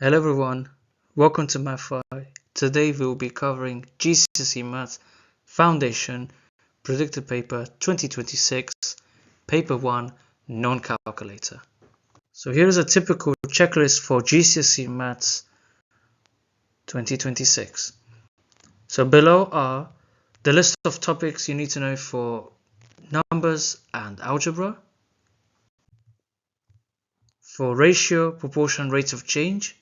Hello everyone, welcome to Math. Today we will be covering GCSE Maths Foundation Predicted Paper 2026, Paper 1, Non-Calculator. So here is a typical checklist for GCSE Maths 2026. So below are the list of topics you need to know for numbers and algebra, for ratio, proportion, rates of change,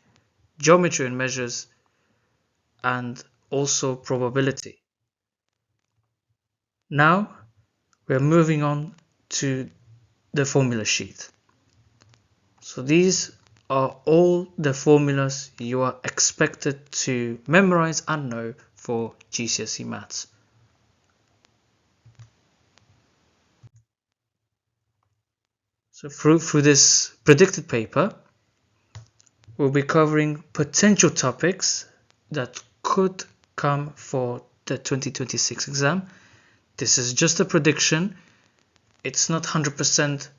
geometry and measures, and also probability. Now we're moving on to the formula sheet. So these are all the formulas you are expected to memorize and know for GCSE Maths. So through this predicted paper, we'll be covering potential topics that could come for the 2026 exam. This is just a prediction. It's not 100%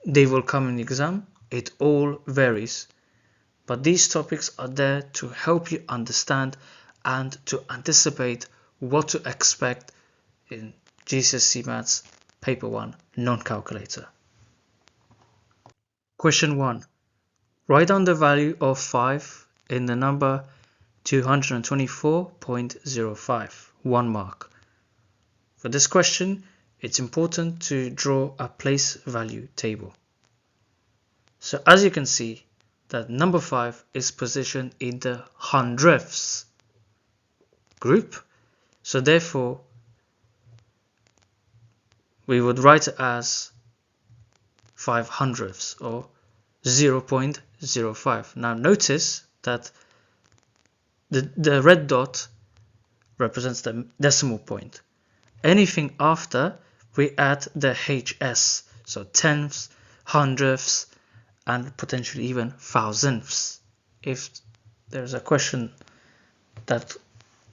they will come in the exam. It all varies. But these topics are there to help you understand and to anticipate what to expect in GCSE Maths Paper 1 Non-Calculator. Question 1. Write down the value of 5 in the number 224.05, 1 mark. For this question, it's important to draw a place value table. So as you can see, that number 5 is positioned in the hundredths group. So therefore, we would write it as 5 hundredths or 0.05. Now notice that the red dot represents the decimal point. Anything after, we add the HS, so tenths, hundredths, and potentially even thousandths, if there's a question that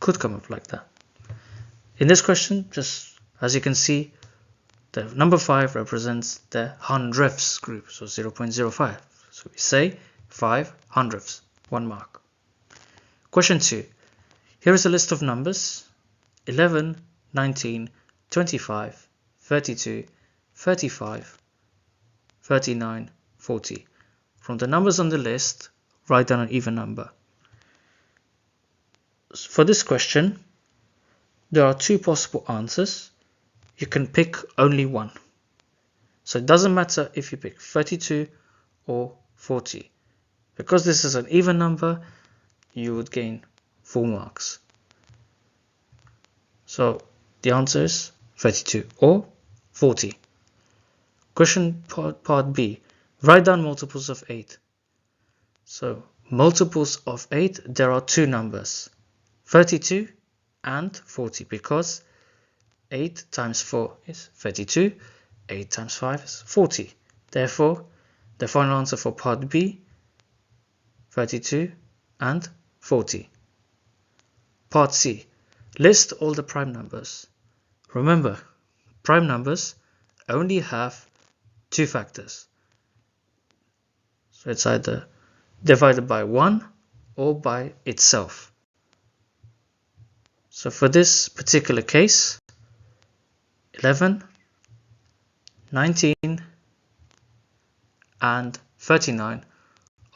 could come up like that. In this question, just as you can see, the number 5 represents the hundredths group, so 0.05. So we say 5 hundredths, 1 mark. Question 2. Here is a list of numbers: 11, 19, 25, 32, 35, 39, 40. From the numbers on the list, write down an even number. For this question, there are 2 possible answers. You can pick only one. So it doesn't matter if you pick 32 or 40. Because this is an even number, you would gain 4 marks. So the answer is 32 or 40. Question part B. Write down multiples of 8. So multiples of 8, there are 2 numbers, 32 and 40, because 8 times 4 is 32, 8 times 5 is 40. Therefore, the final answer for part B, 32 and 40. Part C. List all the prime numbers. Remember, prime numbers only have 2 factors. So it's either divided by 1 or by itself. So for this particular case, 11, 19, and 39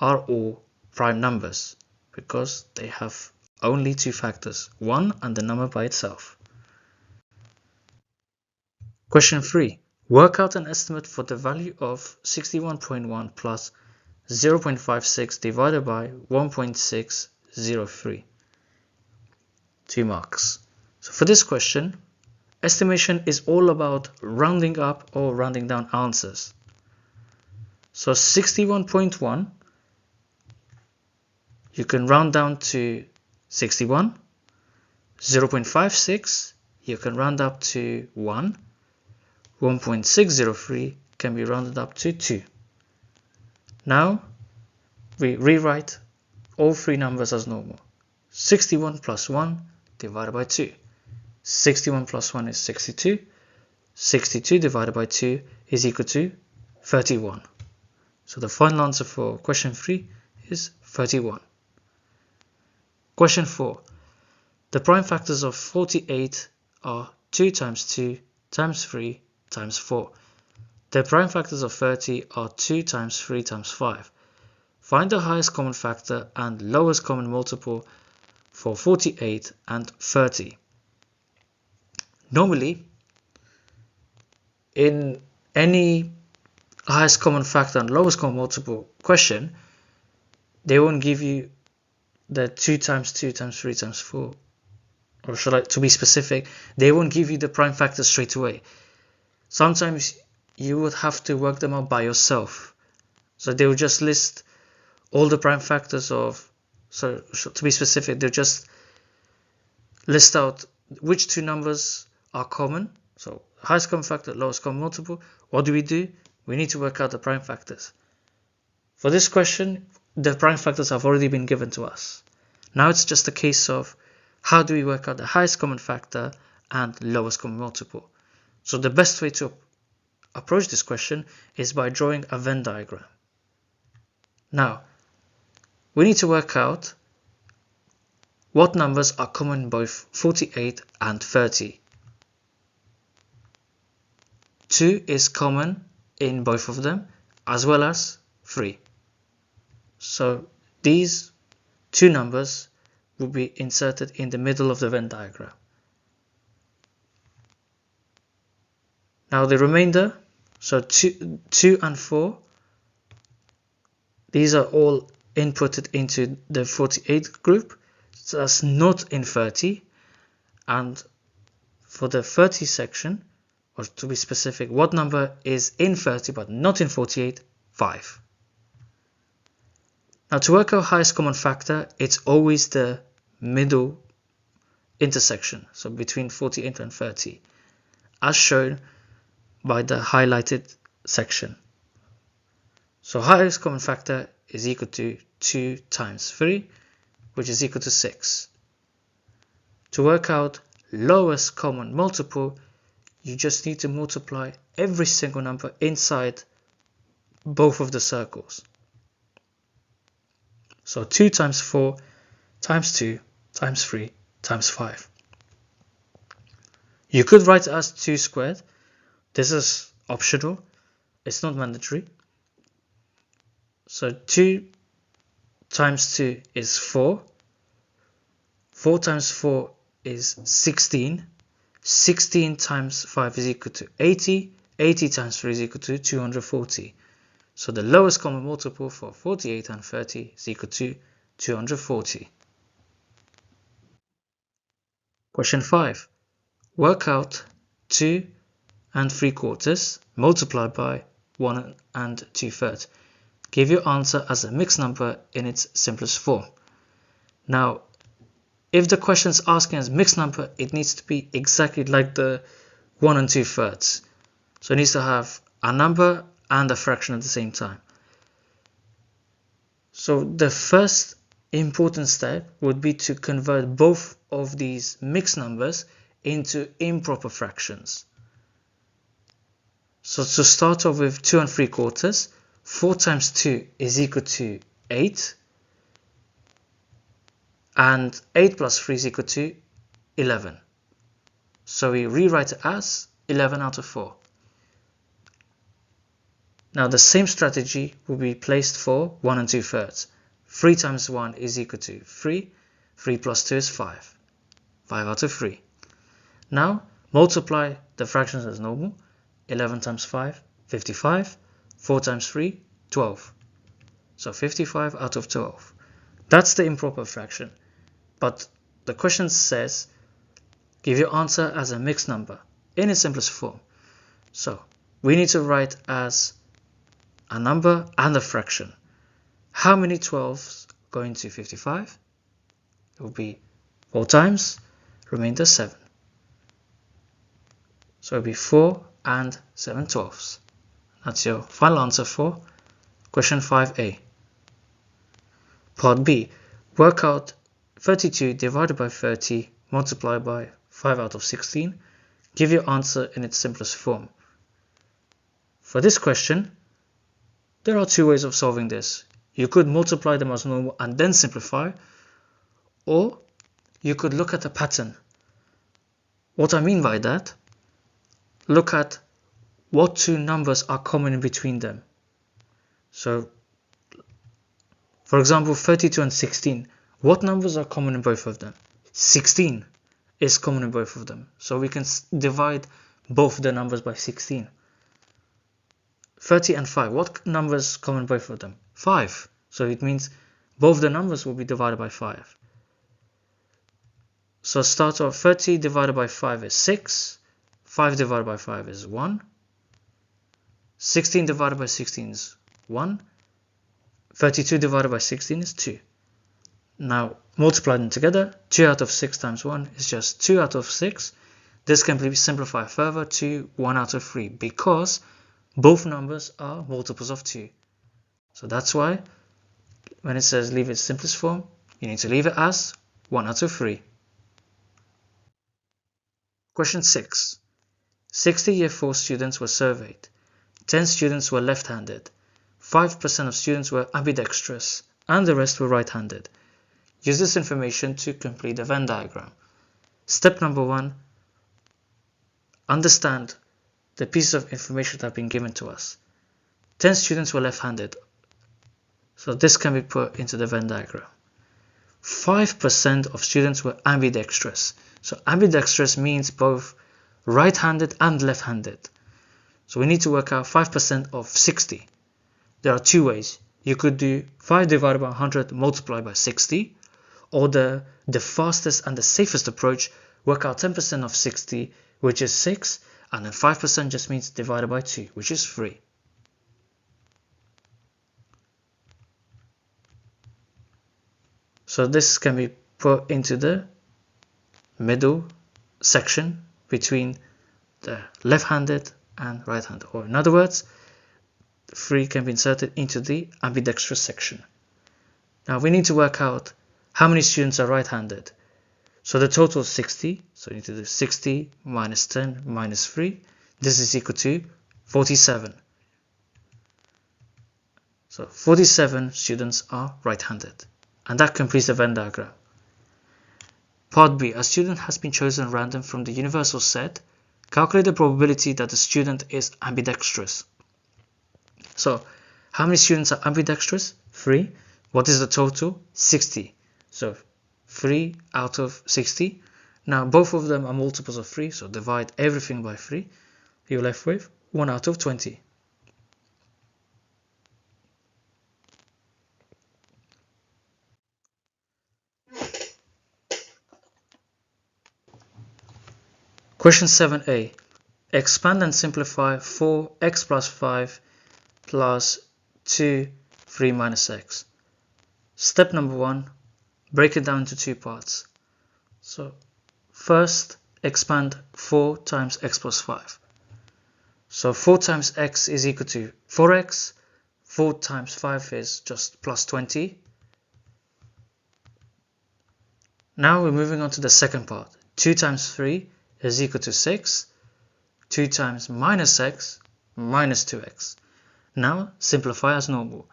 are all prime numbers because they have only 2 factors, 1 and the number by itself. Question 3. Work out an estimate for the value of 61.1 plus 0.56 divided by 1.603. 2 marks. So for this question, estimation is all about rounding up or rounding down answers. So 61.1, you can round down to 61. 0.56, you can round up to 1. 1.603 can be rounded up to 2. Now, we rewrite all 3 numbers as normal. 61 plus 1 divided by 2. 61 plus 1 is 62. 62 divided by 2 is equal to 31. So the final answer for question 3 is 31. Question 4. The prime factors of 48 are 2 times 2 times 3 times 4. The prime factors of 30 are 2 times 3 times 5. Find the highest common factor and lowest common multiple for 48 and 30. Normally, in any highest common factor and lowest common multiple question, they won't give you the 2 times 2 times 3 times 4. Or should I, to be specific, they won't give you the prime factors straight away. Sometimes you would have to work them out by yourself. So they will just list all the prime factors of, so to be specific, they'll just list out which two numbers are common. So highest common factor, lowest common multiple. What do? We need to work out the prime factors. For this question, the prime factors have already been given to us. Now it's just a case of how do we work out the highest common factor and lowest common multiple. So the best way to approach this question is by drawing a Venn diagram. Now, we need to work out what numbers are common in both 48 and 30. 2 is common in both of them, as well as 3. So these two numbers will be inserted in the middle of the Venn diagram. Now the remainder, so 2 and 4, these are all inputted into the 48 group, so that's not in 30. And for the 30 section, or to be specific, what number is in 30 but not in 48? 5. Now to work out highest common factor, it's always the middle intersection, so between 48 and 30, as shown by the highlighted section. So highest common factor is equal to 2 times 3, which is equal to 6. To work out lowest common multiple, you just need to multiply every single number inside both of the circles. So 2 times 4 times 2 times 3 times 5. You could write it as 2 squared. This is optional. It's not mandatory. So 2 times 2 is 4. 4 times 4 is 16. 16 times 5 is equal to 80. 80 times 3 is equal to 240. So the lowest common multiple for 48 and 30 is equal to 240. Question 5. Work out 2 and 3/4 multiplied by 1 and 2/3. Give your answer as a mixed number in its simplest form. Now, if the question is asking as mixed number, it needs to be exactly like the 1 and 2/3. So it needs to have a number and a fraction at the same time. So the first important step would be to convert both of these mixed numbers into improper fractions. So to start off with 2 and 3/4, 4 times 2 is equal to 8. And 8 plus 3 is equal to 11. So we rewrite it as 11 out of 4. Now the same strategy will be placed for 1 and 2/3. 3 times 1 is equal to 3. 3 plus 2 is 5. 5 out of 3. Now multiply the fractions as normal. 11 times 5, 55. 4 times 3, 12. So 55 out of 12. That's the improper fraction. But the question says, give your answer as a mixed number in its simplest form. So we need to write as a number and a fraction. How many 12s go into 55? It will be 4 times, remainder 7. So it will be 4 and 7/12. That's your final answer for question 5a. Part B. Work out 32 divided by 30 multiplied by 5 out of 16. Give your answer in its simplest form. For this question, there are two ways of solving this. You could multiply them as normal and then simplify, or you could look at a pattern. What I mean by that, look at what two numbers are common in between them. So, for example, 32 and 16. What numbers are common in both of them? 16 is common in both of them. So we can divide both the numbers by 16. 30 and 5. What numbers common in both of them? 5. So it means both the numbers will be divided by 5. So start off, 30 divided by 5 is 6. 5 divided by 5 is 1. 16 divided by 16 is 1. 32 divided by 16 is 2. Now multiply them together. 2 out of 6 times 1 is just 2 out of 6. This can be simplified further to 1 out of 3 because both numbers are multiples of 2. So that's why when it says leave its simplest form, you need to leave it as 1 out of 3. Question 6. 60 Year 4 students were surveyed. 10 students were left-handed. 5% of students were ambidextrous and the rest were right-handed. Use this information to complete the Venn diagram. Step number 1. Understand the pieces of information that have been given to us. 10 students were left-handed. So this can be put into the Venn diagram. 5% of students were ambidextrous. So ambidextrous means both right-handed and left-handed. So we need to work out 5% of 60. There are two ways. You could do 5 divided by 100 multiplied by 60, or the fastest and the safest approach, work out 10% of 60, which is 6, and then 5% just means divided by 2, which is 3. So this can be put into the middle section between the left-handed and right-handed, or in other words, 3 can be inserted into the ambidextrous section. Now we need to work out how many students are right-handed. So the total is 60, so we need to do 60 minus 10 minus 3. This is equal to 47. So 47 students are right-handed. And that completes the Venn diagram. Part B. A student has been chosen random from the universal set. Calculate the probability that the student is ambidextrous. So, how many students are ambidextrous? 3. What is the total? 60. So, 3 out of 60. Now, both of them are multiples of 3, so divide everything by 3. You're left with 1 out of 20. Question 7a. Expand and simplify 4x plus 5 plus 2, 3 minus x. Step number 1. Break it down into two parts. So, first, expand 4 times x plus 5. So, 4 times x is equal to 4x. 4 times 5 is just plus 20. Now we're moving on to the second part. 2 times 3 is equal to 6. 2 times minus x minus 2x. Now simplify as normal.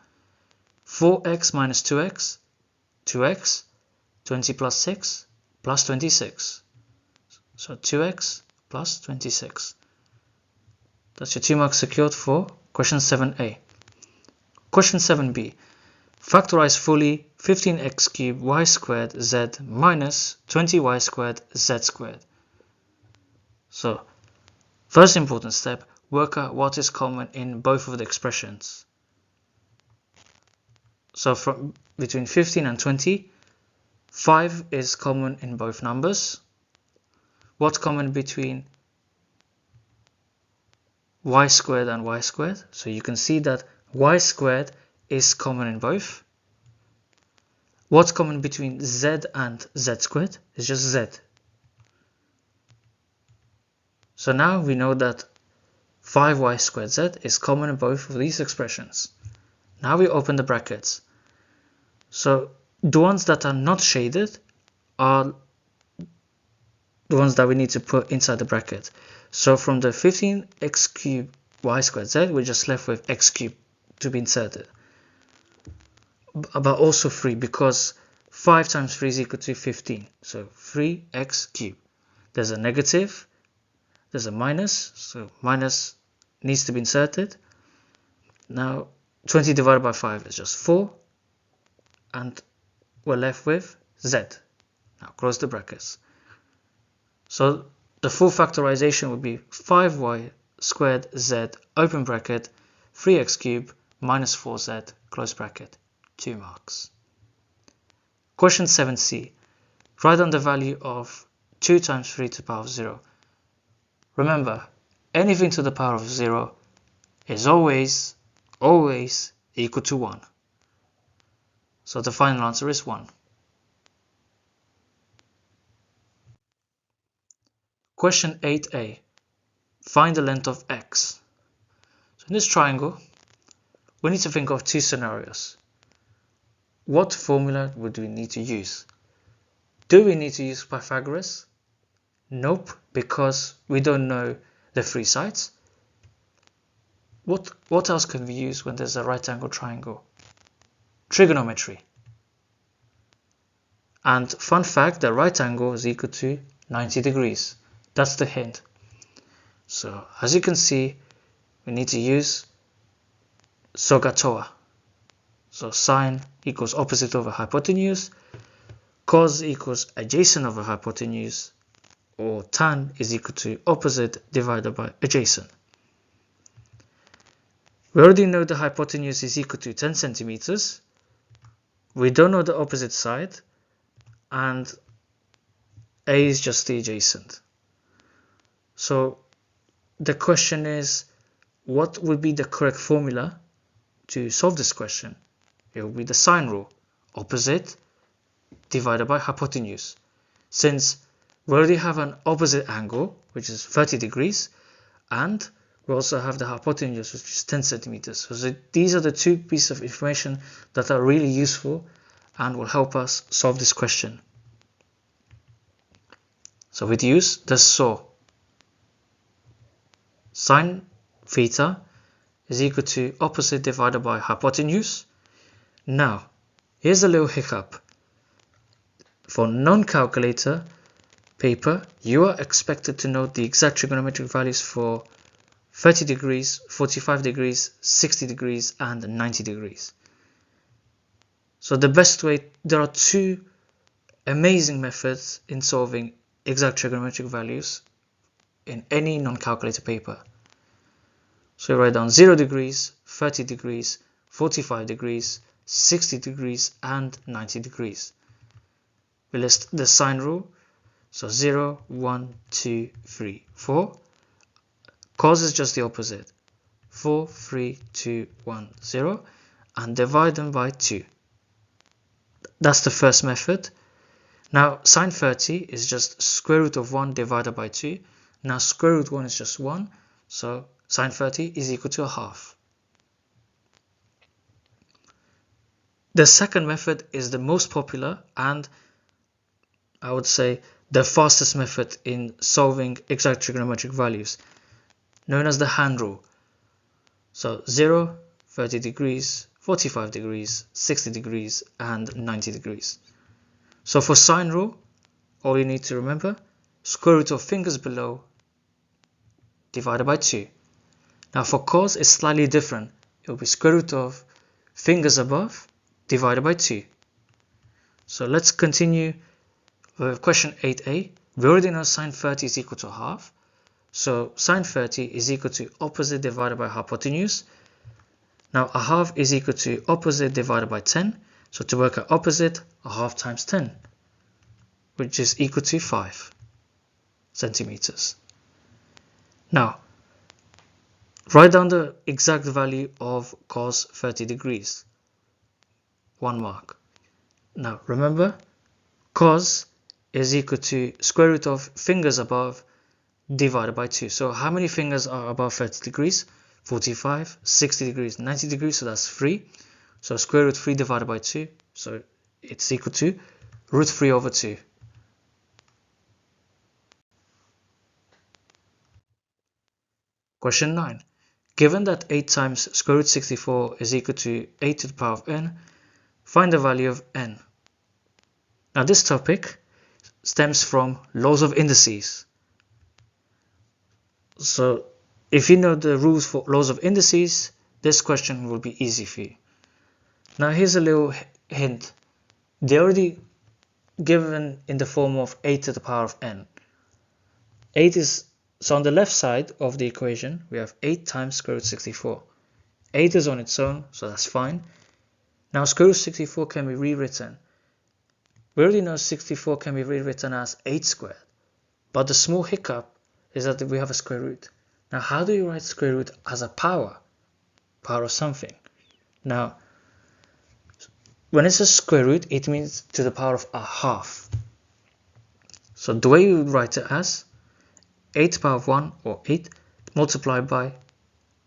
4x minus 2x, 2x, 20 plus 6 plus 26. So 2x plus 26. That's your 2 marks secured for question 7a. Question 7b. Factorize fully 15x cubed y squared z minus 20y squared z squared. So, first important step, work out what is common in both of the expressions. So from between 15 and 20, 5 is common in both numbers. What's common between y squared and y squared? So you can see that y squared is common in both. What's common between z and z squared? It's just z. So now we know that 5y squared z is common in both of these expressions. Now we open the brackets. So the ones that are not shaded are the ones that we need to put inside the bracket. So from the 15x cubed y squared z, we're just left with x cubed to be inserted. but also 3, because 5 times 3 is equal to 15. So 3x cubed. There's a negative, there's a minus, so minus needs to be inserted. Now 20 divided by 5 is just 4, and we're left with z. Now close the brackets. So the full factorization would be 5y squared z, open bracket, 3x cubed minus 4z, close bracket, 2 marks. Question 7c. Write down the value of 2 times 3 to the power of 0. Remember, anything to the power of 0 is always equal to 1. So the final answer is 1. Question 8a. Find the length of x. So in this triangle, we need to think of 2 scenarios. What formula would we need to use? Do we need to use Pythagoras? Nope, because we don't know the 3 sides. What else can we use when there's a right angle triangle? Trigonometry. And fun fact, the right angle is equal to 90 degrees. That's the hint. So as you can see, we need to use SOHCAHTOA. So sine equals opposite over hypotenuse, cos equals adjacent over hypotenuse, or tan is equal to opposite divided by adjacent. We already know the hypotenuse is equal to 10 centimeters. We don't know the opposite side, and A is just the adjacent. So the question is, what would be the correct formula to solve this question? It will be the sine rule, opposite divided by hypotenuse. Since we already have an opposite angle, which is 30 degrees, and we also have the hypotenuse, which is 10 centimeters. So these are the 2 pieces of information that are really useful and will help us solve this question. So we'd use the SOH. Sine theta is equal to opposite divided by hypotenuse. Now, here's a little hiccup. For non-calculator paper, you are expected to know the exact trigonometric values for 30 degrees, 45 degrees, 60 degrees, and 90 degrees. So the best way, there are 2 amazing methods in solving exact trigonometric values in any non-calculator paper. So you write down 0 degrees, 30 degrees, 45 degrees, 60 degrees, and 90 degrees. We list the sine rule. So 0, 1, 2, 3, 4. Cos is just the opposite. 4, 3, 2, 1, 0. And divide them by 2. That's the first method. Now sine 30 is just square root of 1 divided by 2. Now square root 1 is just 1. So sine 30 is equal to a half. The second method is the most popular and I would say the fastest method in solving exact trigonometric values, known as the hand rule. So 0, 30 degrees, 45 degrees, 60 degrees, and 90 degrees. So for sine rule, all you need to remember, square root of fingers below divided by 2. Now for cos, it's slightly different. It will be square root of fingers above divided by 2. So let's continue with question 8a. We already know sine 30 is equal to a half. So sine 30 is equal to opposite divided by hypotenuse. Now a half is equal to opposite divided by 10. So to work out opposite, a half times 10, which is equal to 5 centimeters. Now, write down the exact value of cos 30 degrees. 1 mark. Now remember, cos is equal to square root of fingers above divided by 2. So how many fingers are above 30 degrees? 45, 60 degrees, 90 degrees, so that's 3. So square root 3 divided by 2, so it's equal to root 3 over 2. Question 9. Given that 8 times square root 64 is equal to 8 to the power of n, Find the value of n. Now this topic stems from laws of indices. So if you know the rules for laws of indices, this question will be easy for you. Now here's a little hint. They're already given in the form of 8 to the power of n. 8 is, so on the left side of the equation, we have 8 times square root 64. 8 is on its own, so that's fine. Now square root 64 can be rewritten. We already know 64 can be rewritten as 8 squared. But the small hiccup is that we have a square root. Now how do you write square root as a power? Power of something. Now when it says square root, it means to the power of a half. So the way you write it as 8 to the power of 1, or 8, multiplied by,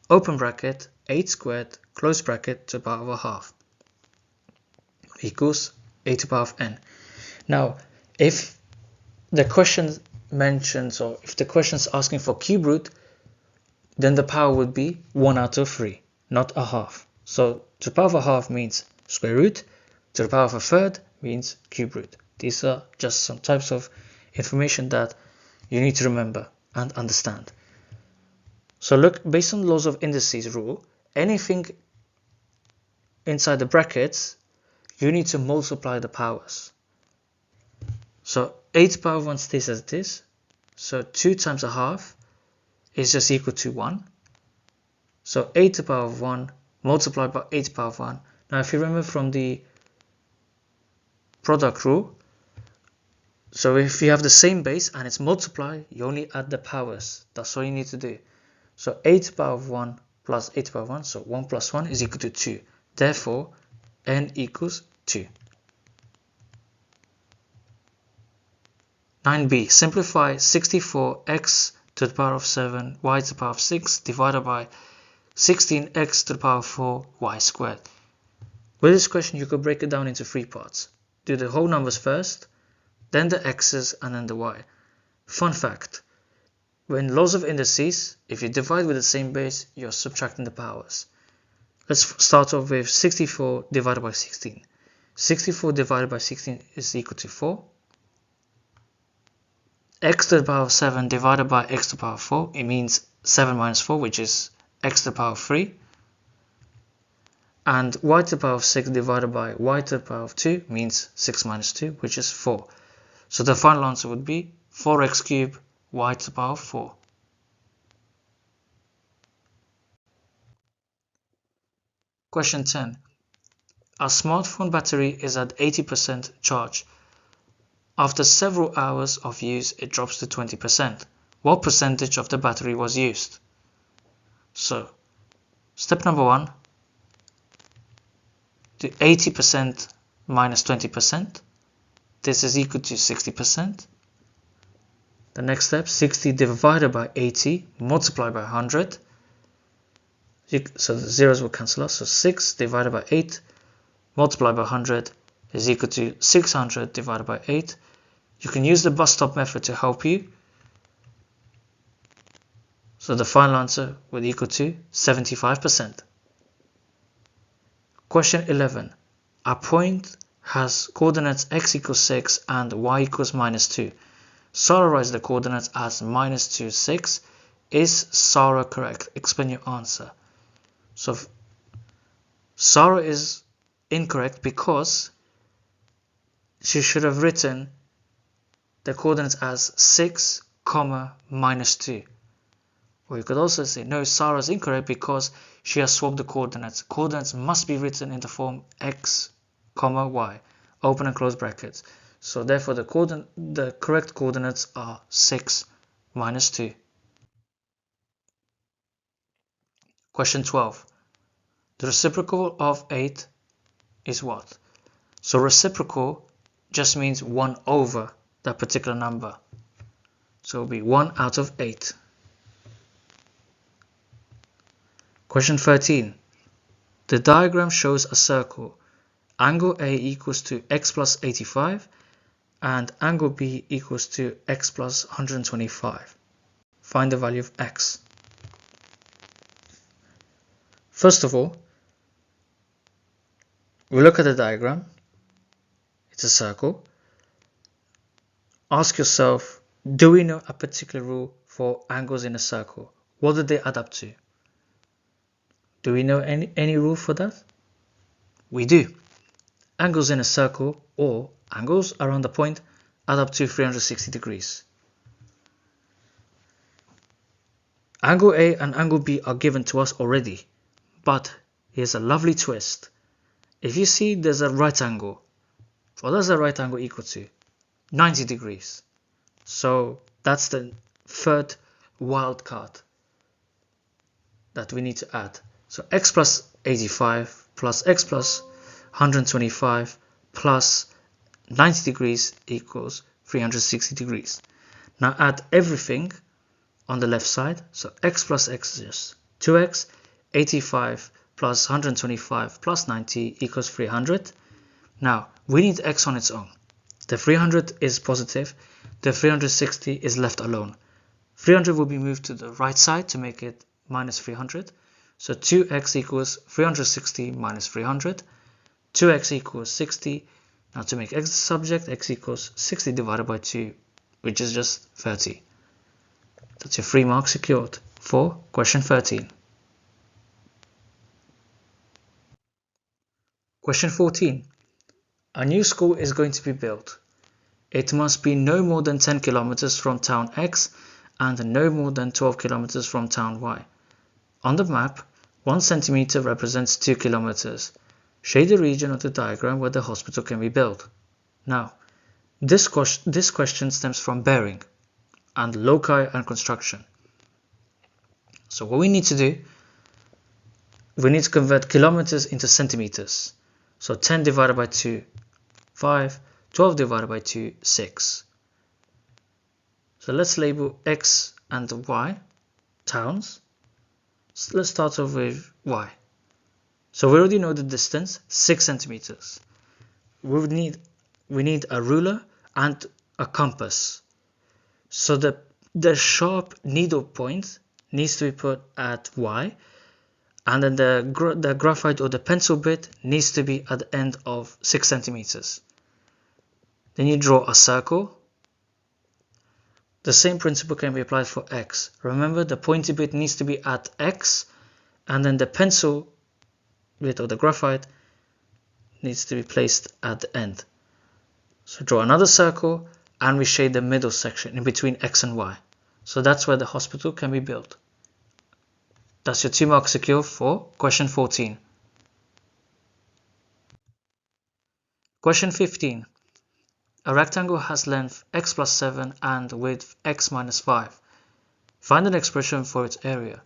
open bracket, 8 squared, close bracket, to the power of a half, equals 8 to the power of n. Now, if the question mentions, or if the question is asking for cube root, then the power would be 1 out of 3, not a half. So to the power of a half means square root, to the power of a third means cube root. These are just some types of information that you need to remember and understand. So look, based on the laws of indices rule, anything inside the brackets, you need to multiply the powers. So 8 to the power of 1 stays as it is. So 2 times a half is just equal to 1. So 8 to the power of 1 multiplied by 8 to the power of 1. Now if you remember from the product rule, so if you have the same base and it's multiplied, you only add the powers. That's all you need to do. So 8 to the power of 1 plus 8 to the power of 1, so 1 plus 1 is equal to 2. Therefore, n equals 2. 9b. Simplify 64x to the power of 7 y to the power of 6 divided by 16x to the power of 4 y squared. With this question, you could break it down into 3 parts. Do the whole numbers first, then the x's, and then the y. Fun fact, when laws of indices, if you divide with the same base, you're subtracting the powers. Let's start off with 64 divided by 16. 64 divided by 16 is equal to 4. X to the power of 7 divided by x to the power of 4, it means 7 minus 4, which is x to the power of 3. And y to the power of 6 divided by y to the power of 2 means 6 minus 2, which is 4. So the final answer would be 4x cubed y to the power of 4. Question 10. Our smartphone battery is at 80% charge. After several hours of use, it drops to 20%. What percentage of the battery was used? So, step number 1, do 80% minus 20%. This is equal to 60%. The next step, 60 divided by 80 multiplied by 100. So the zeros will cancel out. So 6 divided by 8 multiplied by 100 is equal to 600 divided by 8. You can use the bus stop method to help you. So the final answer would equal to 75%. Question 11. A point has coordinates x equals 6 and y equals minus 2. Solarize the coordinates as minus 2, 6. Is Sarah correct? Explain your answer. So Sarah is incorrect because she should have written the coordinates as 6, minus 2. Or you could also say, no, Sarah is incorrect because she has swapped the coordinates. Coordinates must be written in the form x, y, open and close brackets. So therefore the correct coordinates are 6 minus 2. Question 12. The reciprocal of 8 is what? So reciprocal just means 1 over that particular number. So it will be 1 out of 8. Question 13. The diagram shows a circle. Angle A equals to x plus 85 and angle B equals to x plus 125. Find the value of x. First of all, We look at the diagram. It's a circle. Ask yourself, do we know a particular rule for angles in a circle? What do they add up to? Do we know any rule for that? We do. Angles in a circle, or angles around the point, add up to 360 degrees. Angle A and angle B are given to us already, but here's a lovely twist. If you see there's a right angle, what does a right angle equal to? 90 degrees. So that's the third wild card that we need to add. So x plus 85 plus x plus 125 plus 90 degrees equals 360 degrees. Now add everything on the left side. So x plus x is just 2x, 85 plus 125 plus 90 equals 300. Now we need x on its own. The 300 is positive, the 360 is left alone. 300 will be moved to the right side to make it minus 300. So 2x equals 360 minus 300. 2x equals 60. Now to make x the subject, x equals 60 divided by 2, which is just 30. That's your 3 marks secured for question 13. Question 14. A new school is going to be built. It must be no more than 10 kilometers from town X and no more than 12 kilometers from town Y. On the map, 1 centimeter represents 2 kilometers. Shade the region of the diagram where the hospital can be built. Now, this question stems from bearing and loci and construction. So what we need to do, we need to convert kilometers into centimeters. So 10 divided by 2, 5, 12 divided by 2, 6. So let's label X and Y towns. So let's start off with Y. So we already know the distance, 6 centimeters. We need a ruler and a compass. So the sharp needle point needs to be put at Y, and then the graphite or the pencil bit needs to be at the end of 6 centimeters. Then you draw a circle. The same principle can be applied for X. Remember, the pointy bit needs to be at X, and then the pencil bit or the graphite needs to be placed at the end. So draw another circle, and we shade the middle section in between X and Y. So that's where the hospital can be built. That's your 2 marks secure for question 14. Question 15. A rectangle has length x plus 7 and width x minus 5. Find an expression for its area.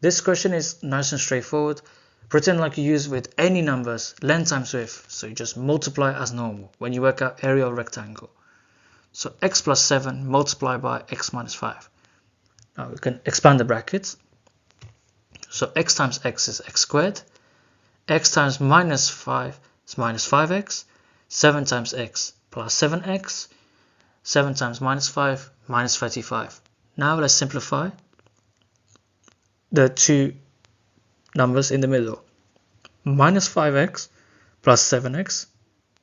This question is nice and straightforward. Pretend like you use with any numbers, length times width. So you just multiply as normal when you work out area of rectangle. So x plus 7 multiplied by x minus 5. Now we can expand the brackets. So x times x is x squared. X times minus 5 is minus 5x. 7 times x plus 7x. 7 times minus 5 minus 35. Now let's simplify the two numbers in the middle. Minus 5x plus 7x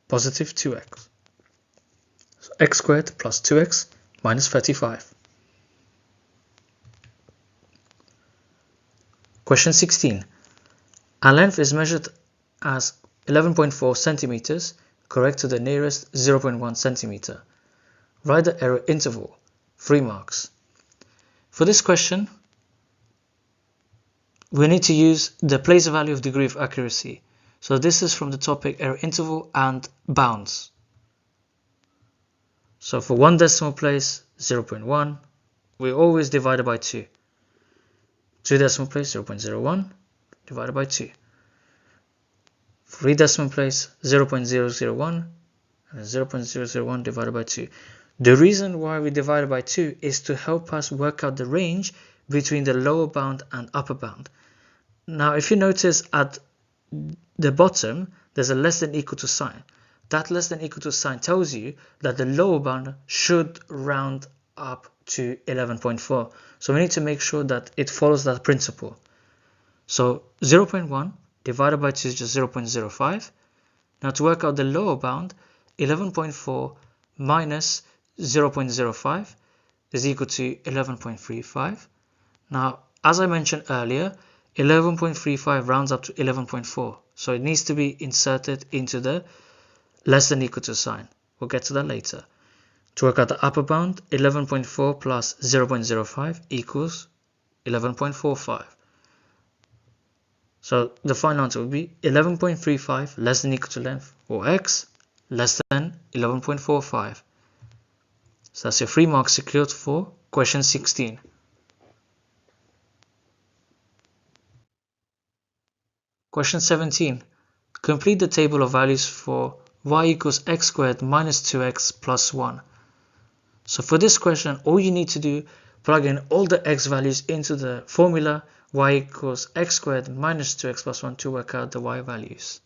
positive 2x. So x squared plus 2x minus 35. Question 16. A length is measured as 11.4 centimeters, correct to the nearest 0.1 centimeter. Write the error interval, 3 marks. For this question, we need to use the place value of degree of accuracy. So this is from the topic error interval and bounds. So for 1 decimal place, 0.1, we always divide it by 2. 2 decimal place, 0.01 divided by 2. 3 decimal place, 0.001 and 0.001 divided by 2. The reason why we divide by 2 is to help us work out the range between the lower bound and upper bound. Now if you notice at the bottom there's a less than equal to sign. That less than equal to sign tells you that the lower bound should round up to 11.4. So we need to make sure that it follows that principle. So 0.1 divided by 2 is just 0.05. Now to work out the lower bound, 11.4 minus 0.05 is equal to 11.35. Now, as I mentioned earlier, 11.35 rounds up to 11.4, so it needs to be inserted into the less than equal to sign. We'll get to that later. To work out the upper bound, 11.4 plus 0.05 equals 11.45. So the final answer would be 11.35 less than equal to length, or x less than 11.45. So that's your 3 marks secured for question 16. Question 17. Complete the table of values for y equals x squared minus 2x plus 1. So for this question, all you need to do, plug in all the x values into the formula y equals x squared minus 2x plus 1 to work out the y values.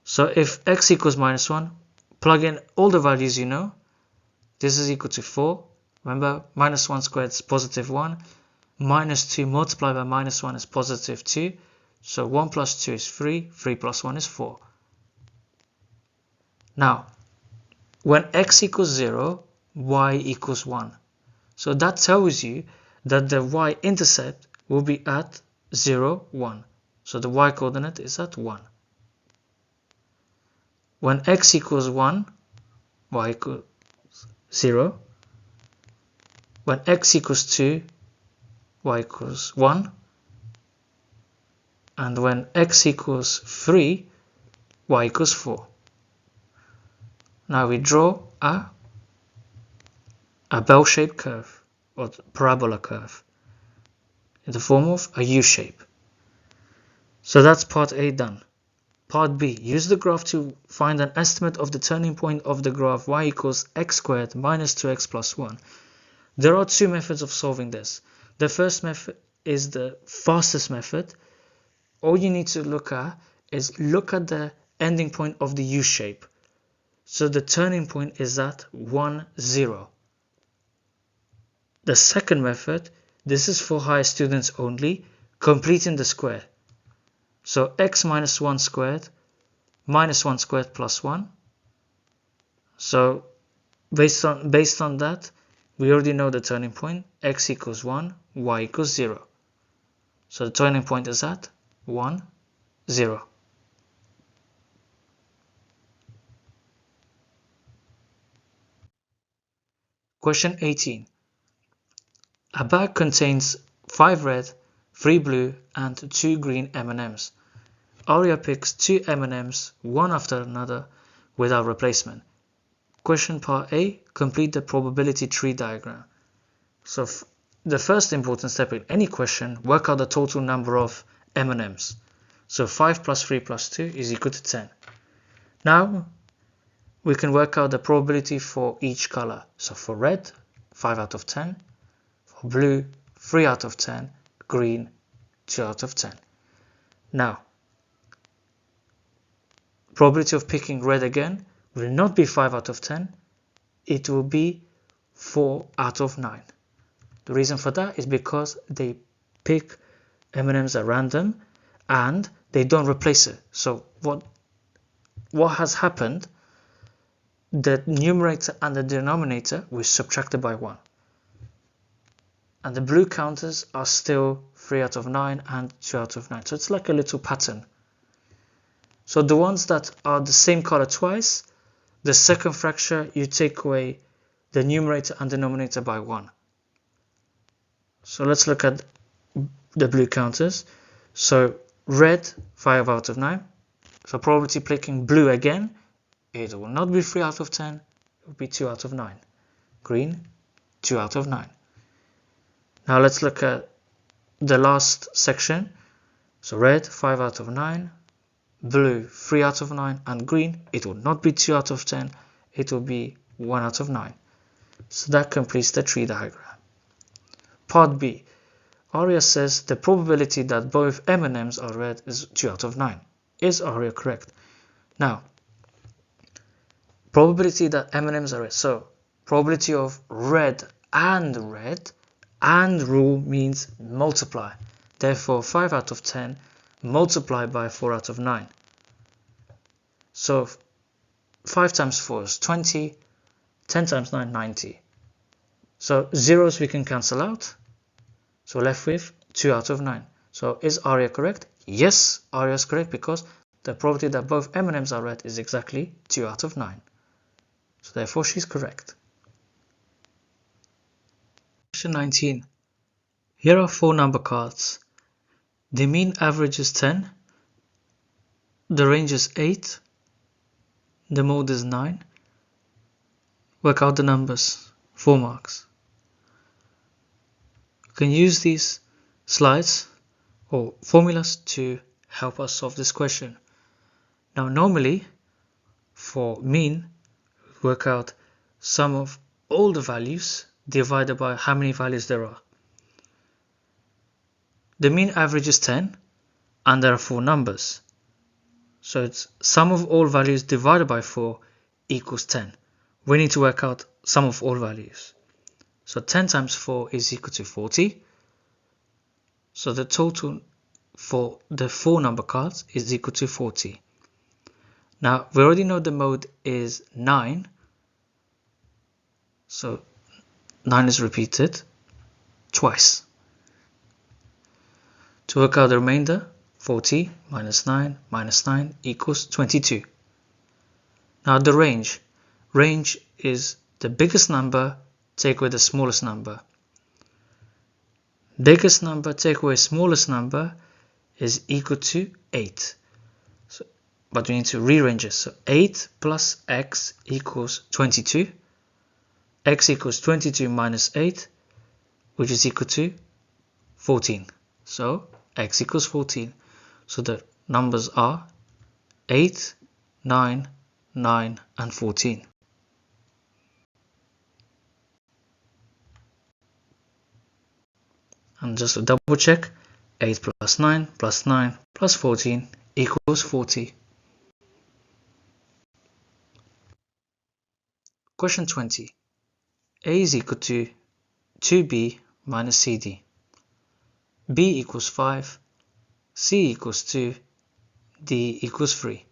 So if x equals minus 1, plug in all the values you know. This is equal to 4. Remember, minus 1 squared is positive 1. Minus 2 multiplied by minus 1 is positive 2. So 1 plus 2 is 3. 3 plus 1 is 4. Now, when x equals 0, y equals 1. So that tells you that the y-intercept will be at 0, 1. So the y-coordinate is at 1. When x equals 1, y equals 0. When x equals 2, y equals 1. And when x equals 3, y equals 4. Now we draw a bell-shaped curve, or parabola curve, in the form of a U-shape. So that's part A done. Part B, use the graph to find an estimate of the turning point of the graph y equals x squared minus 2x plus 1. There are two methods of solving this. The first method is the fastest method. All you need to look at is look at the ending point of the U-shape. So the turning point is at 1, 0. The second method, this is for higher students only, completing the square. So x minus 1 squared minus 1 squared plus 1. So based on that, we already know the turning point, x equals 1, y equals 0. So the turning point is at 1, 0. Question 18. A bag contains 5 red, 3 blue and 2 green M&Ms. Aria picks 2 M&Ms, one after another, without replacement. Question part A, complete the probability tree diagram. So the first important step in any question, work out the total number of M&Ms. So 5 plus 3 plus 2 is equal to 10. Now we can work out the probability for each color. So for red, 5 out of 10. For blue, 3 out of 10. Green, 2 out of 10. Now, probability of picking red again will not be 5 out of 10. It will be 4 out of 9. The reason for that is because they pick M&Ms at random and they don't replace it. So what has happened? The numerator and the denominator were subtracted by 1. And the blue counters are still 3 out of 9 and 2 out of 9. So it's like a little pattern. So the ones that are the same color twice, the second fracture, you take away the numerator and denominator by 1. So let's look at the blue counters. So red, 5 out of 9. So probability picking blue again, it will not be 3 out of 10, it will be 2 out of 9. Green, 2 out of 9. Now let's look at the last section. So red, 5 out of 9, blue, 3 out of 9, and green, it will not be 2 out of 10, it will be 1 out of 9. So that completes the tree diagram. Part B. Aria says the probability that both M&Ms are red is 2 out of 9. Is Aria correct? Now, probability that M&Ms are red. So, probability of red and rule means multiply. Therefore, 5 out of 10 multiplied by 4 out of 9. So 5 times 4 is 20, 10 times 9, 90. So zeros we can cancel out. So we're left with 2 out of 9. So is Aria correct? Yes, Aria is correct because the probability that both M&Ms are red is exactly 2 out of 9. So therefore she's correct. Question 19. Here are 4 number cards. The mean average is 10. The range is 8. The mode is 9. Work out the numbers. 4 marks. You can use these slides or formulas to help us solve this question. Now normally for mean, work out sum of all the values divided by how many values there are. The mean average is 10 and there are 4 numbers. So it's sum of all values divided by 4 equals 10. We need to work out sum of all values. So 10 times 4 is equal to 40. So the total for the 4 number cards is equal to 40. Now we already know the mode is 9. So 9 is repeated twice. To work out the remainder, 40 minus 9 equals 22. Now the range. Range is the biggest number take away the smallest number. Biggest number take away smallest number is equal to 8. But we need to rearrange it. So 8 plus x equals 22. X equals 22 minus 8, which is equal to 14. So x equals 14. So the numbers are 8, 9, 9 and 14. And just to double check, 8 plus 9 plus 9 plus 14 equals 40. Question 20. A is equal to 2b minus cd. B equals 5, C equals 2, D equals 3.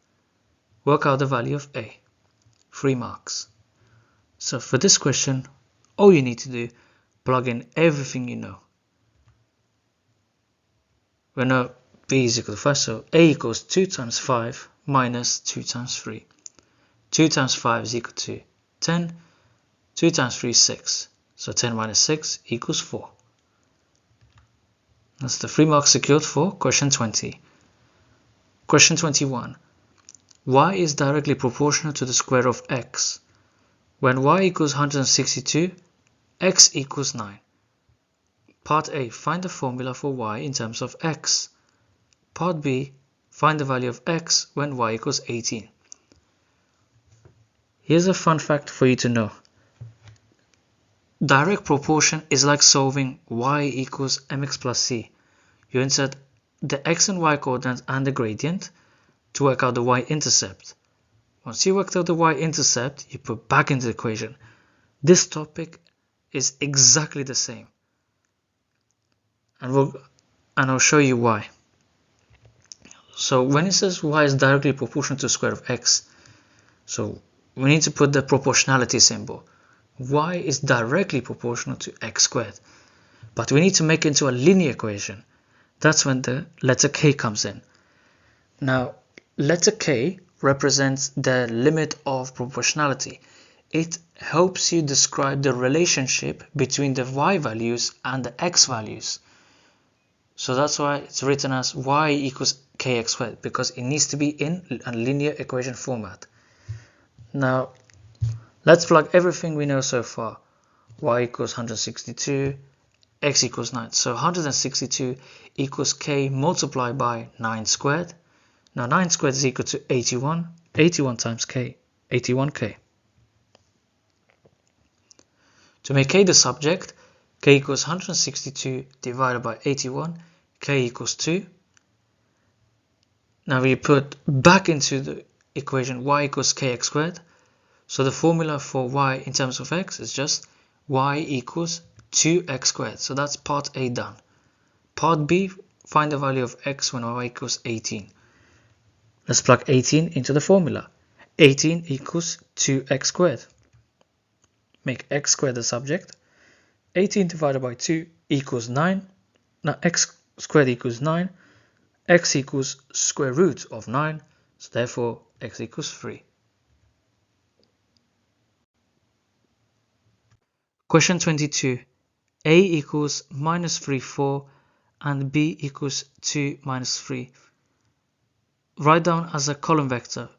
Work out the value of A. 3 marks. So for this question, all you need to do, plug in everything you know. We know B is equal to 5, so A equals 2 times 5 minus 2 times 3. 2 times 5 is equal to 10. 2 times 3 is 6. So 10 minus 6 equals 4. That's the 3 marks secured for question 20. Question 21. Y is directly proportional to the square of x. When y equals 162, x equals 9. Part A. Find the formula for y in terms of x. Part B. Find the value of x when y equals 18. Here's a fun fact for you to know. Direct proportion is like solving y equals mx plus c. You insert the x and y coordinates and the gradient to work out the y-intercept. Once you worked out the y-intercept, you put back into the equation. This topic is exactly the same. And I'll show you why. So when it says y is directly proportional to the square of x, so we need to put the proportionality symbol. Y is directly proportional to x squared. But we need to make it into a linear equation. That's when the letter k comes in. Now, letter k represents the limit of proportionality. It helps you describe the relationship between the y values and the x values. So that's why it's written as y equals kx squared, because it needs to be in a linear equation format. Now, let's plug everything we know so far. Y equals 162, x equals 9. So 162 equals k multiplied by 9 squared. Now 9 squared is equal to 81. 81 times k, 81k. To make k the subject, k equals 162 divided by 81, k equals 2. Now we put back into the equation y equals kx squared. So the formula for y in terms of x is just y equals 2x squared. So that's part A done. Part B, find the value of x when y equals 18. Let's plug 18 into the formula. 18 equals 2x squared. Make x squared the subject. 18 divided by 2 equals 9. Now x squared equals 9. X equals square root of 9. So therefore x equals 3. Question 22. A equals minus 3, 4 and B equals 2 minus 3. Write down as a column vector.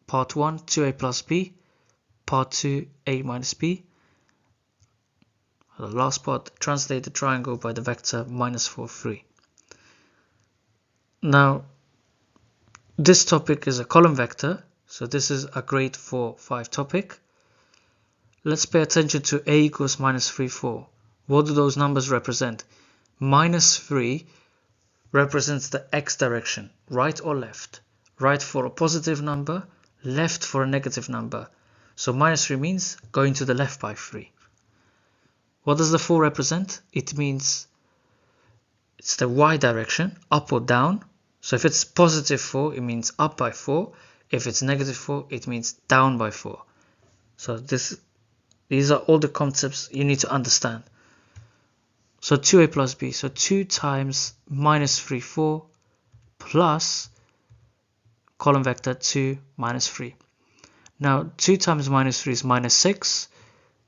Part 1, 2a plus b. Part 2, a minus b. The last part, translate the triangle by the vector minus 4, 3. Now, this topic is a column vector, so this is a grade 4-5 topic. Let's pay attention to a equals minus 3, 4. What do those numbers represent? Minus 3 represents the x direction, right or left. Right for a positive number, left for a negative number. So minus 3 means going to the left by 3. What does the 4 represent? It means it's the y direction, up or down. So if it's positive 4, it means up by 4. If it's negative 4, it means down by 4. So these are all the concepts you need to understand. So 2a plus b, so 2 times minus 3, 4 plus column vector 2 minus 3. Now 2 times minus 3 is minus 6,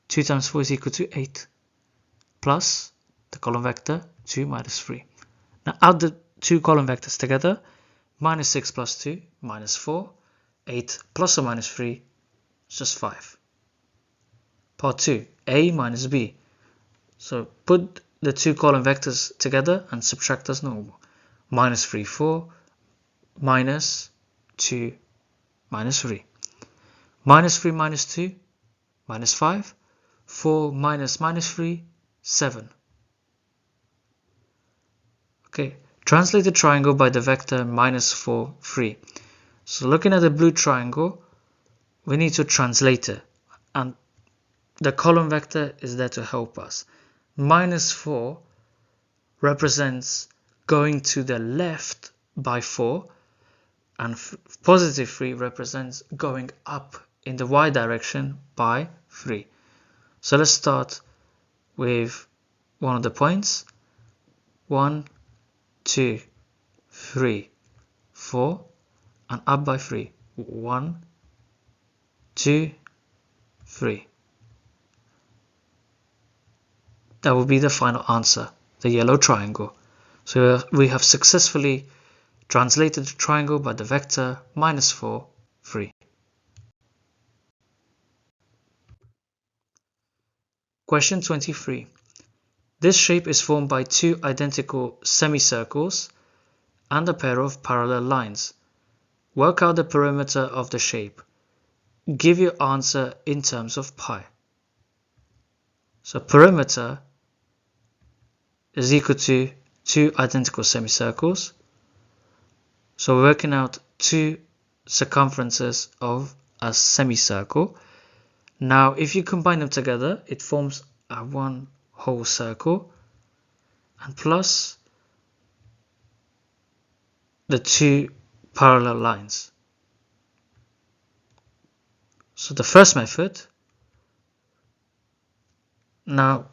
2 times 4 is equal to 8, plus the column vector 2 minus 3. Now add the two column vectors together, minus 6 plus 2, minus 4, 8 plus or minus 3 is just 5. Part 2, a minus b. So put the two column vectors together and subtract as normal. Minus 3, 4, minus 2, minus 3. Minus 3 minus 2, minus 5. 4 minus 3, 7. Okay, translate the triangle by the vector minus 4, 3. So looking at the blue triangle, we need to translate it. And the column vector is there to help us. Minus 4 represents going to the left by 4, and positive 3 represents going up in the y direction by 3. So let's start with one of the points. 1, 2, 3, 4, and up by 3. 1, 2, 3. That will be the final answer, the yellow triangle. So we have successfully translated the triangle by the vector minus 4, 3. Question 23. This shape is formed by two identical semicircles and a pair of parallel lines. Work out the perimeter of the shape. Give your answer in terms of pi. So perimeter is equal to two identical semicircles. So we're working out two circumferences of a semicircle. Now if you combine them together, it forms a one whole circle, and plus the two parallel lines. So the first method, now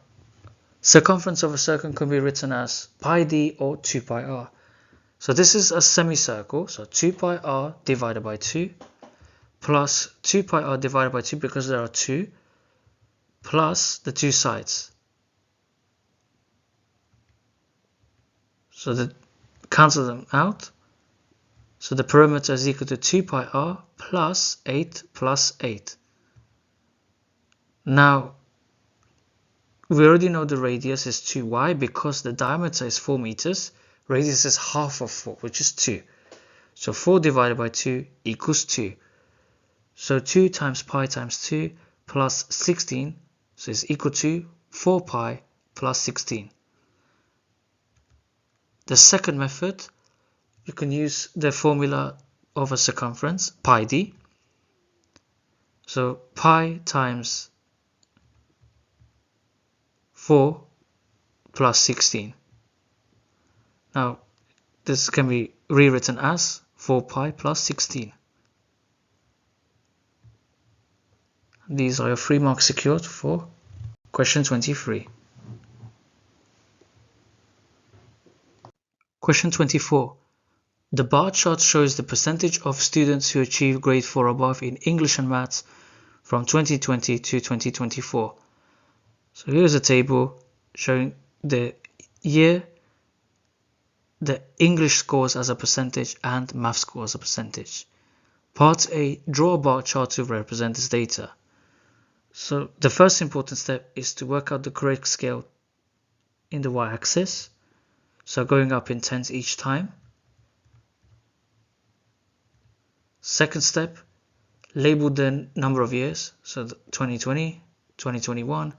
circumference of a circle can be written as pi d or 2 pi r. So this is a semicircle, so 2 pi r divided by 2 plus 2 pi r divided by 2 because there are 2 plus the two sides. So that cancel them out. So the perimeter is equal to 2 pi r plus 8 plus 8. Now we already know the radius is 2y because the diameter is 4 meters. Radius is half of 4, which is 2. So 4 divided by 2 equals 2. So 2 times pi times 2 plus 16, so it's equal to 4 pi plus 16. The second method, you can use the formula of a circumference, pi d. So pi times 4 plus 16. Now this can be rewritten as 4 pi plus 16. These are your 3 marks secured for question 23. Question 24. The bar chart shows the percentage of students who achieve grade 4 or above in English and Maths from 2020 to 2024. So here's a table showing the year, the English scores as a percentage and Maths scores as a percentage. Part A, draw a bar chart to represent this data. So the first important step is to work out the correct scale in the y-axis. So going up in tens each time. Second step, label the number of years. So 2020, 2021,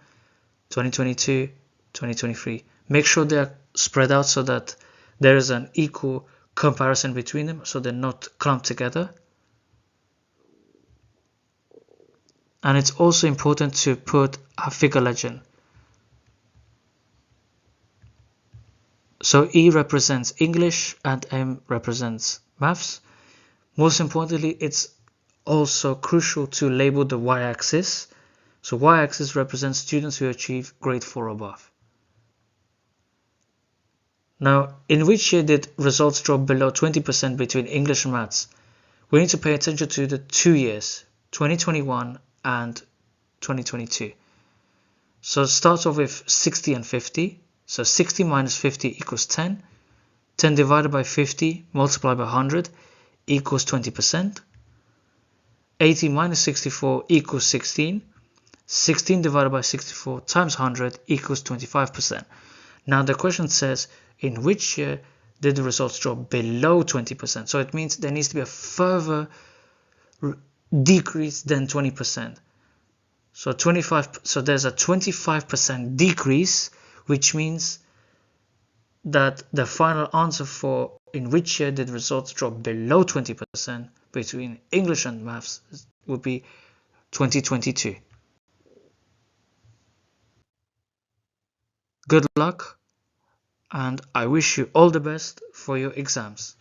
2022, 2023. Make sure they are spread out so that there is an equal comparison between them, so they're not clumped together. And it's also important to put a figure legend. So E represents English and M represents Maths. Most importantly, it's also crucial to label the y-axis. So y-axis represents students who achieve grade 4 or above. Now, in which year did results drop below 20% between English and Maths? We need to pay attention to the 2 years, 2021 and 2022. So start off with 60 and 50. So 60 minus 50 equals 10. 10 divided by 50 multiplied by 100 equals 20%. 80 minus 64 equals 16. 16 divided by 64 times 100 equals 25%. Now the question says, in which year did the results drop below 20%? So it means there needs to be a further decrease than 20%. So there's a 25% decrease, which means that the final answer for in which year did results drop below 20% between English and Maths would be 2022. Good luck, and I wish you all the best for your exams.